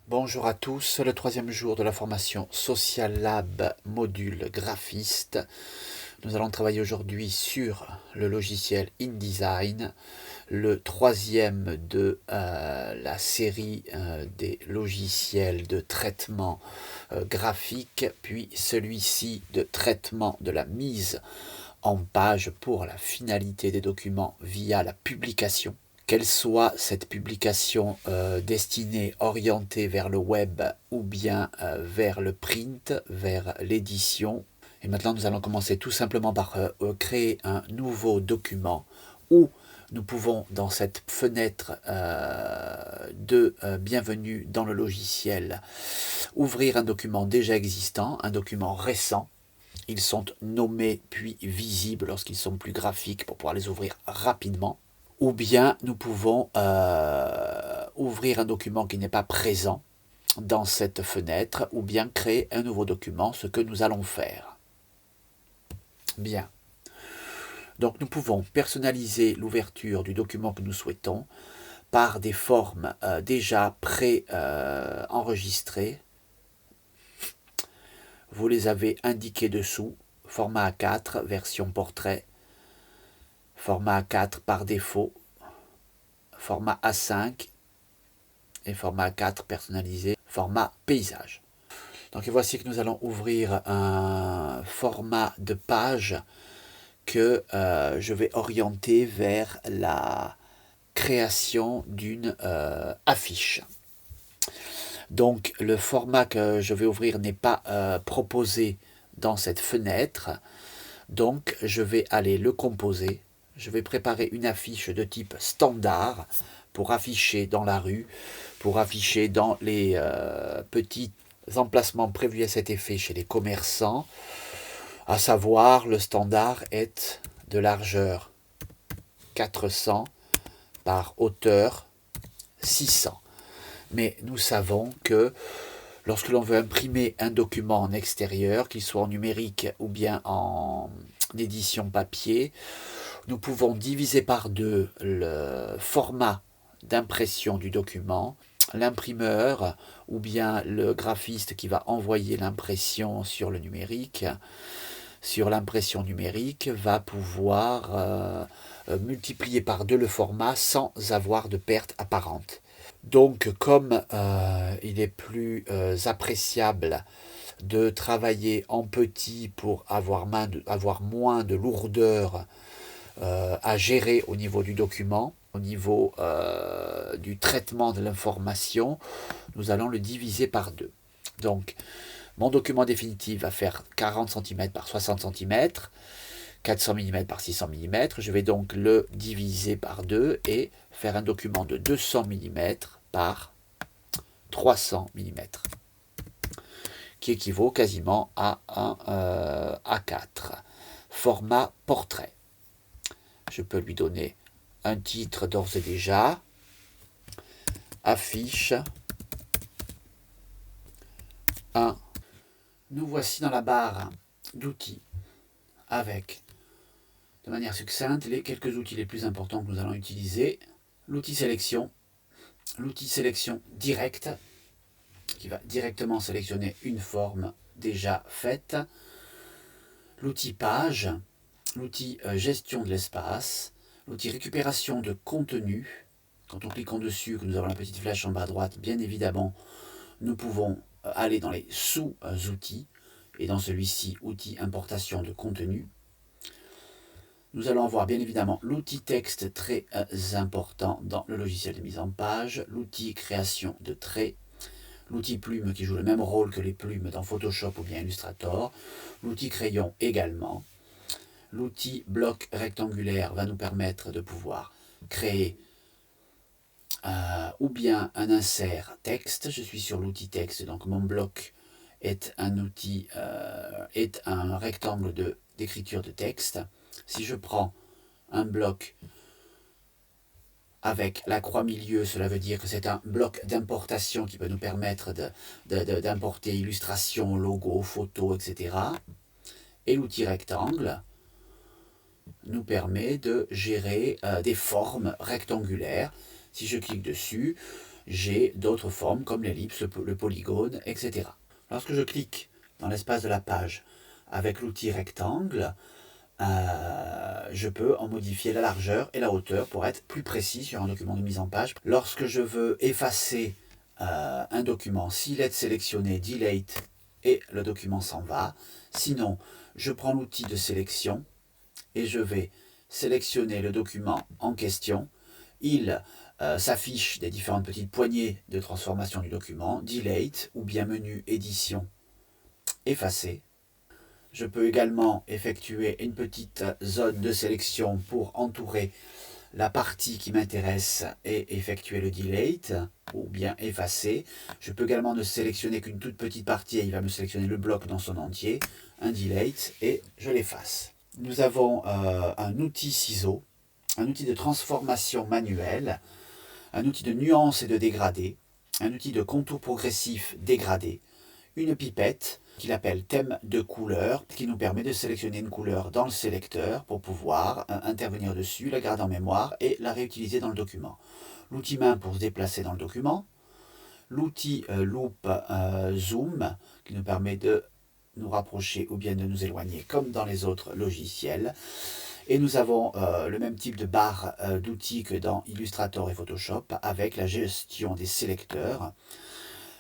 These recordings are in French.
Bonjour à tous, le troisième jour de la formation Social Lab module graphiste. Nous allons travailler aujourd'hui sur le logiciel InDesign, le troisième de la série des logiciels de traitement graphique, puis celui-ci de traitement de la mise en page pour la finalité des documents via la publication. Qu'elle soit cette publication destinée, orientée vers le web ou bien vers le print, vers l'édition. Et maintenant, nous allons commencer tout simplement par créer un nouveau document où nous pouvons, dans cette fenêtre de bienvenue dans le logiciel, ouvrir un document déjà existant, un document récent. Ils sont nommés puis visibles lorsqu'ils sont plus graphiques pour pouvoir les ouvrir rapidement. Ou bien nous pouvons ouvrir un document qui n'est pas présent dans cette fenêtre, ou bien créer un nouveau document, ce que nous allons faire. Bien. Donc nous pouvons personnaliser l'ouverture du document que nous souhaitons par des formes déjà pré-enregistrées. Vous les avez indiquées dessous. Format A4, version portrait. Format A4 par défaut. Format A5 et format A4 personnalisé, format paysage. Donc voici que nous allons ouvrir un format de page que je vais orienter vers la création d'une affiche. Donc le format que je vais ouvrir n'est pas proposé dans cette fenêtre, donc je vais aller le composer. Je vais préparer une affiche de type standard pour afficher dans la rue, pour afficher dans les petits emplacements prévus à cet effet chez les commerçants, à savoir le standard est de largeur 400 par hauteur 600. Mais nous savons que lorsque l'on veut imprimer un document en extérieur, qu'il soit en numérique ou bien en édition papier, nous pouvons diviser par deux le format d'impression du document. L'imprimeur ou bien le graphiste qui va envoyer l'impression sur le numérique, sur l'impression numérique, va pouvoir multiplier par deux le format sans avoir de perte apparente. Donc comme il est plus appréciable de travailler en petit pour avoir moins de lourdeur à gérer au niveau du document, au niveau du traitement de l'information, nous allons le diviser par deux. Donc, mon document définitif va faire 40 cm par 60 cm, 400 mm par 600 mm. Je vais donc le diviser par deux et faire un document de 200 mm par 300 mm, qui équivaut quasiment à un A4. Format portrait. Je peux lui donner un titre d'ores et déjà, affiche 1. Nous voici dans la barre d'outils avec, de manière succincte, les quelques outils les plus importants que nous allons utiliser. L'outil sélection direct, qui va directement sélectionner une forme déjà faite. L'outil page, l'outil gestion de l'espace, l'outil récupération de contenu. Quand on clique en dessus, que nous avons la petite flèche en bas à droite, bien évidemment, nous pouvons aller dans les sous-outils, et dans celui-ci, outil importation de contenu. Nous allons voir bien évidemment l'outil texte, très important dans le logiciel de mise en page, l'outil création de traits, l'outil plume qui joue le même rôle que les plumes dans Photoshop ou bien Illustrator, l'outil crayon également. L'outil bloc rectangulaire va nous permettre de pouvoir créer ou bien un insert texte. Je suis sur l'outil texte, donc mon bloc est un outil, est un rectangle d'écriture de texte. Si je prends un bloc avec la croix milieu, cela veut dire que c'est un bloc d'importation qui peut nous permettre d'importer illustrations, logos, photos, etc. Et l'outil rectangle nous permet de gérer des formes rectangulaires. Si je clique dessus, j'ai d'autres formes comme l'ellipse, le polygone, etc. Lorsque je clique dans l'espace de la page avec l'outil rectangle, je peux en modifier la largeur et la hauteur pour être plus précis sur un document de mise en page. Lorsque je veux effacer un document, s'il est sélectionné, delete, et le document s'en va. Sinon, je prends l'outil de sélection et je vais sélectionner le document en question. Il s'affiche des différentes petites poignées de transformation du document, delete ou bien menu édition, effacer. Je peux également effectuer une petite zone de sélection pour entourer la partie qui m'intéresse et effectuer le delete ou bien effacer. Je peux également ne sélectionner qu'une toute petite partie et il va me sélectionner le bloc dans son entier, un delete et je l'efface. Nous avons un outil ciseau, un outil de transformation manuelle, un outil de nuance et de dégradé, un outil de contour progressif dégradé, une pipette qu'il appelle thème de couleur, qui nous permet de sélectionner une couleur dans le sélecteur pour pouvoir intervenir dessus, la garder en mémoire et la réutiliser dans le document. L'outil main pour se déplacer dans le document, l'outil loupe zoom qui nous permet de nous rapprocher ou bien de nous éloigner comme dans les autres logiciels. Et nous avons le même type de barre d'outils que dans Illustrator et Photoshop avec la gestion des sélecteurs,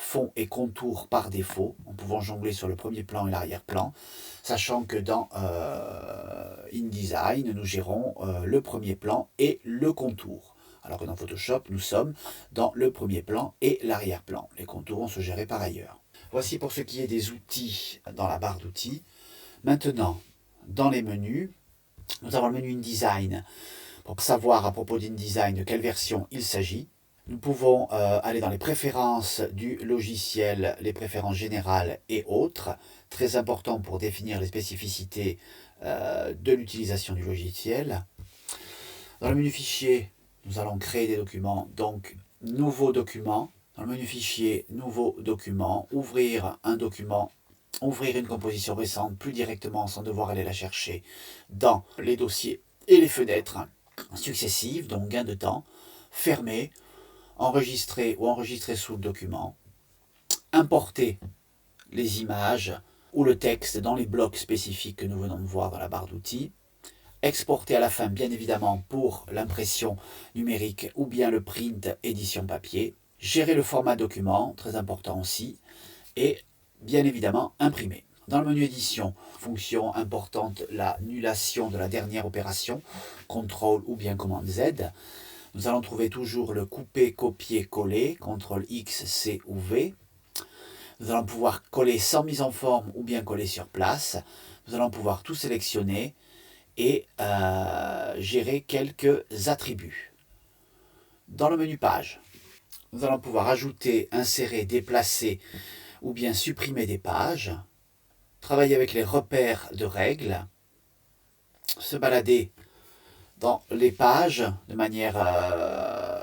fond et contour par défaut, en pouvant jongler sur le premier plan et l'arrière-plan, sachant que dans InDesign, nous gérons le premier plan et le contour. Alors que dans Photoshop, nous sommes dans le premier plan et l'arrière-plan. Les contours vont se gérer par ailleurs. Voici pour ce qui est des outils dans la barre d'outils. Maintenant, dans les menus, nous avons le menu InDesign pour savoir à propos d'InDesign de quelle version il s'agit. Nous pouvons aller dans les préférences du logiciel, les préférences générales et autres, très important pour définir les spécificités de l'utilisation du logiciel. Dans le menu fichier, nous allons créer des documents, donc nouveau document. Dans le menu fichier, nouveau document, ouvrir un document, ouvrir une composition récente plus directement sans devoir aller la chercher dans les dossiers et les fenêtres successives, donc gain de temps, fermer, enregistrer ou enregistrer sous le document, importer les images ou le texte dans les blocs spécifiques que nous venons de voir dans la barre d'outils, exporter à la fin bien évidemment pour l'impression numérique ou bien le print édition papier, gérer le format document, très important aussi, et bien évidemment imprimer. Dans le menu édition, fonction importante, l'annulation de la dernière opération, CTRL ou bien commande Z. Nous allons trouver toujours le couper, copier, coller, CTRL X, C ou V. Nous allons pouvoir coller sans mise en forme ou bien coller sur place. Nous allons pouvoir tout sélectionner et gérer quelques attributs. Dans le menu page, nous allons pouvoir ajouter, insérer, déplacer ou bien supprimer des pages, travailler avec les repères de règles, se balader dans les pages de manière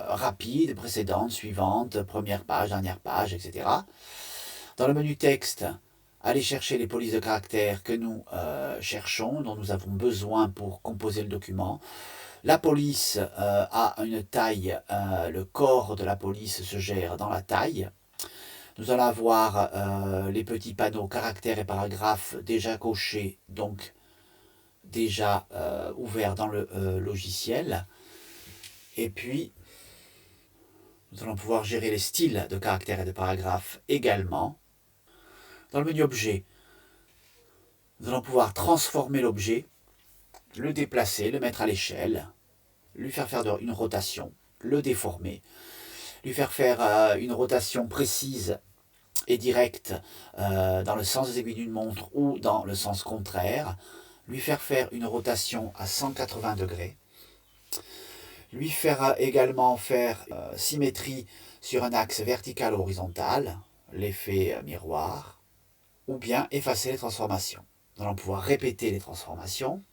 rapide, précédente, suivante, première page, dernière page, etc. Dans le menu texte, aller chercher les polices de caractère que nous cherchons, dont nous avons besoin pour composer le document. La police a une taille, le corps de la police se gère dans la taille. Nous allons avoir les petits panneaux caractères et paragraphes déjà cochés, donc déjà ouverts dans le logiciel. Et puis, nous allons pouvoir gérer les styles de caractères et de paragraphes également. Dans le menu objet, nous allons pouvoir transformer l'objet, le déplacer, le mettre à l'échelle, lui faire faire une rotation, le déformer, lui faire faire une rotation précise et directe dans le sens des aiguilles d'une montre ou dans le sens contraire, lui faire faire une rotation à 180 degrés, lui faire également faire symétrie sur un axe vertical ou horizontal, l'effet miroir, ou bien effacer les transformations. Nous allons pouvoir répéter les transformations,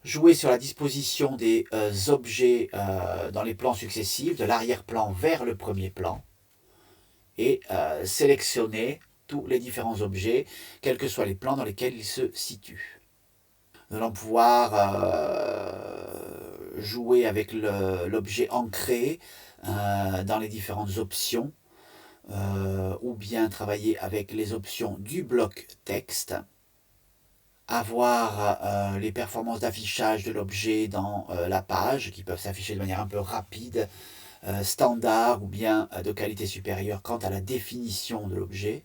jouer sur la disposition des objets dans les plans successifs, de l'arrière-plan vers le premier plan, et sélectionner tous les différents objets, quels que soient les plans dans lesquels ils se situent. Nous allons pouvoir jouer avec l'objet ancré dans les différentes options, ou bien travailler avec les options du bloc texte, avoir les performances d'affichage de l'objet dans la page, qui peuvent s'afficher de manière un peu rapide, standard ou bien de qualité supérieure quant à la définition de l'objet.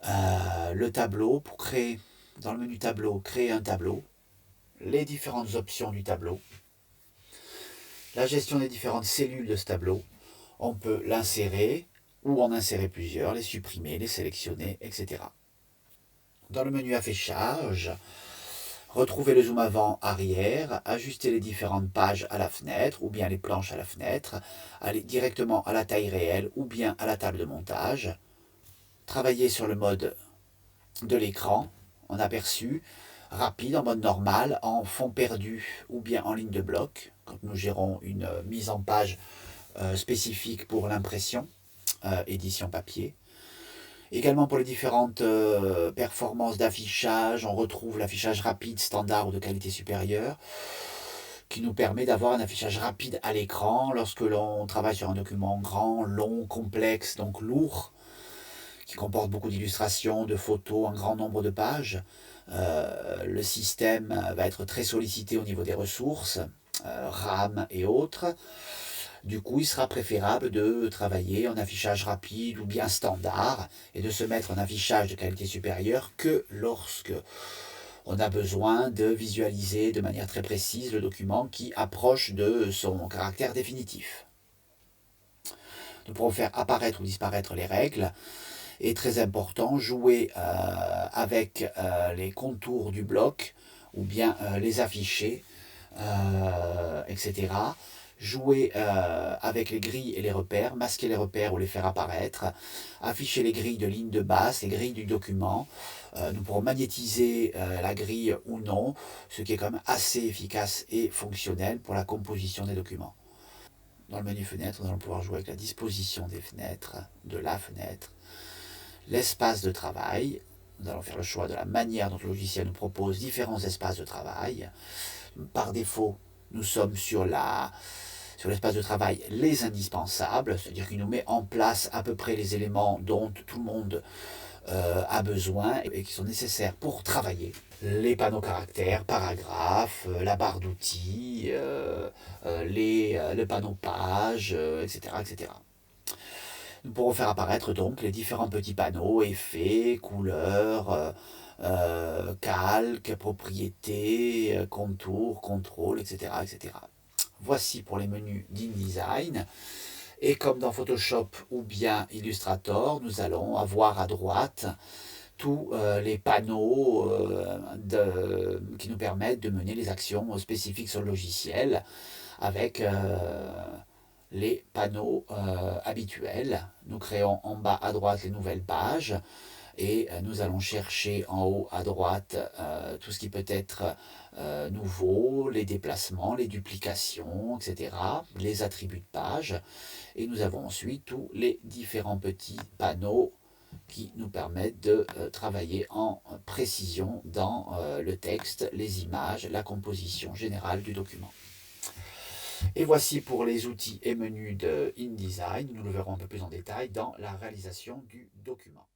Le tableau, pour créer, dans le menu tableau, créer un tableau, les différentes options du tableau, la gestion des différentes cellules de ce tableau, on peut l'insérer ou en insérer plusieurs, les supprimer, les sélectionner, etc. Dans le menu affichage, retrouver le zoom avant, arrière, ajuster les différentes pages à la fenêtre ou bien les planches à la fenêtre, aller directement à la taille réelle ou bien à la table de montage, travailler sur le mode de l'écran en aperçu, rapide, en mode normal, en fond perdu ou bien en ligne de bloc, quand nous gérons une mise en page spécifique pour l'impression, édition papier. Également pour les différentes performances d'affichage, on retrouve l'affichage rapide, standard ou de qualité supérieure, qui nous permet d'avoir un affichage rapide à l'écran lorsque l'on travaille sur un document grand, long, complexe, donc lourd, qui comporte beaucoup d'illustrations, de photos, un grand nombre de pages. Le système va être très sollicité au niveau des ressources, RAM et autres. Du coup, il sera préférable de travailler en affichage rapide ou bien standard et de se mettre en affichage de qualité supérieure que lorsque on a besoin de visualiser de manière très précise le document qui approche de son caractère définitif. Nous pourrons faire apparaître ou disparaître les règles. Et très important, jouer avec les contours du bloc ou bien les afficher, etc. Jouer avec les grilles et les repères, masquer les repères ou les faire apparaître, afficher les grilles de ligne de base, les grilles du document. Nous pourrons magnétiser la grille ou non, ce qui est quand même assez efficace et fonctionnel pour la composition des documents. Dans le menu fenêtre, nous allons pouvoir jouer avec la disposition des fenêtres, de la fenêtre, l'espace de travail. Nous allons faire le choix de la manière dont le logiciel nous propose différents espaces de travail. Par défaut, nous sommes sur l'espace de travail les indispensables, c'est-à-dire qu'il nous met en place à peu près les éléments dont tout le monde a besoin et qui sont nécessaires pour travailler. Les panneaux caractères, paragraphes, la barre d'outils, le panneau page, etc., etc. Nous pourrons faire apparaître donc les différents petits panneaux, effets, couleurs, calques, propriétés, contours, contrôle, etc., etc. Voici pour les menus d'InDesign. Et comme dans Photoshop ou bien Illustrator, nous allons avoir à droite tous les panneaux qui nous permettent de mener les actions spécifiques sur le logiciel avec les panneaux habituels. Nous créons en bas à droite les nouvelles pages et nous allons chercher en haut à droite tout ce qui peut être nouveau, les déplacements, les duplications, etc., les attributs de page. Et nous avons ensuite tous les différents petits panneaux qui nous permettent de travailler en précision dans le texte, les images, la composition générale du document. Et voici pour les outils et menus de InDesign. Nous le verrons un peu plus en détail dans la réalisation du document.